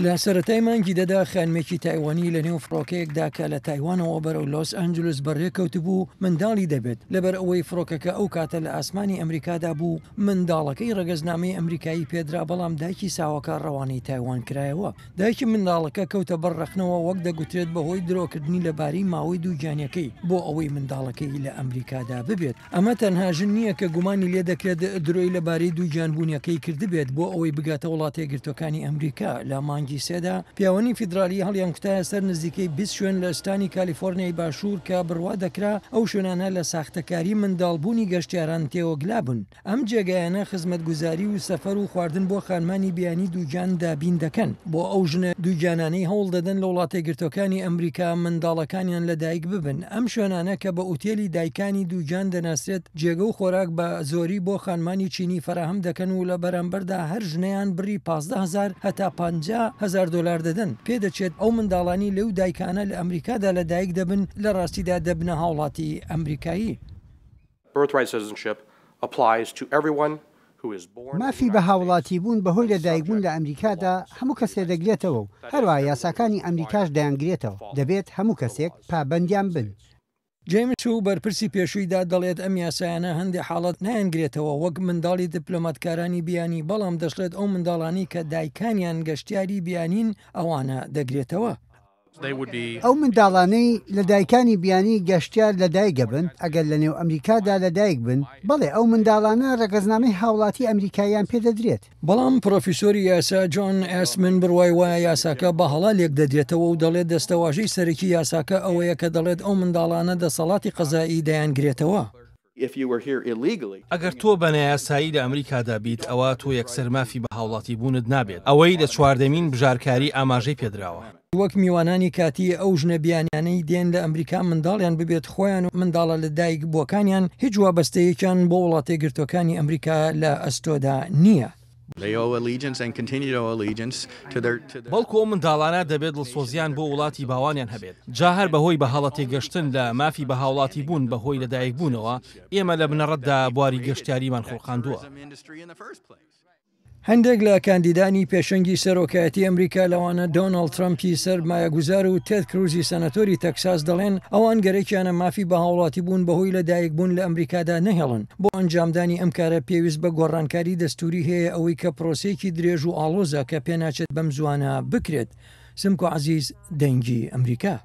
لە سەرەتای مانگی دەدا خانمێکی تایوانی لە نێو فڕۆکەیەکدا کە لە تایوانەوە بەرەو لۆس ئەنجلس بەڕێکەوتبوو منداڵی دەبێت لەبەر ئەوەی فڕۆکەکە ئەو کاتە لە ئاسمانی ئەمریکادا بوو منداڵەکەی ڕەگەزنامەی ئەمریکایی پێدرا بەڵام دایکی ساوەکە ڕەوانەی تایوان کرایەوە. دایکی منداڵەکە کەوتە بەرڕەخنەوە وەک دەگوترێت بەهۆی درۆکردنی لەبارەی ماوەی دووگیانیەکەی بۆ ئەوەی منداڵەکەی لە ئەمریکادا ببێت. ئەمە تەنها ژن نییە کە گومانی لێ دەکرێت درۆی لەبارەی دووگیانبوونیەکەی کردبێت بۆ ئەوەی بگاتە وڵاتە یەکگرتوەکانی ئەمریکا. لە مانگی سێدا پیاوانی فیدرالی هەڵیان کوتایە سەر نزیکەی 20 شوێن لە ئەستانی کالیفۆرنیای باشوور کە بڕوا دەکرا ئەو شوێنانە لە ساختەکاری منداڵبوونی گەشتیاران تێوەگلا بوون. ئەم جێگایانە خزمەتگوزاری و سەفەر و خواردن بۆ خانمانی بیانی دووگیان دابین دەکەن. بۆ ئەو ژنە دووگیانانەی هەوڵ دەدەن لە وڵاتە یەکگرتوەکانی ئەمریکا منداڵەکانیان لە دایک ببن. ئەم شوێنانە کە بە ئوتێلی دایکانی دووگیان دەناسرێت جێگە و خۆراک بە زۆری بۆ خانمانی چینی فراهم دەکەن و لە بەرامبەردا هەر ژنەیان بڕی 15,000 هەتا 50,000 دلار دەدەن. پێدەچێت ئەو منداڵانی لەو دایکانە لە ئەمریکادا لە دایک دەبن لە ڕاستیدا دەبنە هاوڵاتی ئەمریکایی. مافی بە هاوڵاتی بوون بەهۆی لە دایکبوون لە ئەمریکادا هەموو کەسێ دەگرێتەوە و هەروە یاساکانی ئەمریکاش دەیانگرێتەوە. دەبێت هەموو کەسێک پابەندیان بن. جیمس و بەرپرسی پێشوویدا دەڵێت ئەم یاسایانە هەندێک حاڵەت نایەنگرێتەوە وەک منداڵی دیپلۆماتکارانی بیانی بەڵام دەشڵێت ئەو منداڵانی کە دایکانیان گەشتیاری بیانین ئەوانە دەگرێتەوە. ئەو منداڵانەی لە دایکانی بیانی گەشتیار لە دایکە بن ئەگەر لە نێو ئەمریکادا لە دایک بن بەڵێ ئەو منداڵانە ڕەگەزنامەی هاوڵاتی ئەمریکاییان پێدەدرێت. بەڵام پرۆفیسۆری یاسا جۆن ئاسمن بڕوای وایە یاساکە بە هەڵا لێک دەدرێتەوە و دەڵێت دەستەواژەی سەرەکی یاساکە ئەوەیە کە دەڵێت ئەو منداڵانە دەسەڵاتی قەزایی دەیانگرێتەوە. ئەگەر تۆ بە نایاسایی لە ئەمریکادا بیت ئەوە تۆ یەکسەر مافی بە هاوڵاتی بوونت نابێت. ئەوەی لە 14مین بژارکاری ئاماژەی پێدراوە. وەک میوانانی کاتی ئەو ژنە بیانیانەی دێن لە ئەمریکا منداڵیان ببێت خۆیان و منداڵە لە دایک بووەکانیان هیچ وابەستەیەکیان بۆ وڵاتە یەکگرتوەکانی ئەمریکا لە ئەستۆدا نییە. بەڵکو ئەو منداڵانە دەبێت دڵسۆزیان بۆ وڵاتی باوانیان هەبێت. جا هەر بەهۆی بە هەڵە تێگەشتن لە مافی بە هاوڵاتی بوون بەهۆی لە دایک بوونەوە ئێمە لە بنەڕەتدا بواری گەشتیاریمان خۆڵقاندووە. هەندێک لە کاندیدانی پێشەنگی سەرۆکایەتی ئەمریکا لەوانە دۆناڵد ترامپی سەرمایەگوزار و تێد کروزی سەنەتۆری تەکساس دەڵێن ئەوان گەرەکیانە مافی بە هاوڵاتی بوون بەهۆی لە دایک بوون لە ئەمریکادا نەهێڵن. بۆ ئەنجامدانی ئەم کارە پێویست بە گۆڕانکاری دەستوری هەیە ئەوەی کە پرۆسەیەکی درێژ و ئاڵۆزە کە پێناچێت بەم زوانە بکرێت. سمکۆ عەزیز، دەنگی ئەمریکا.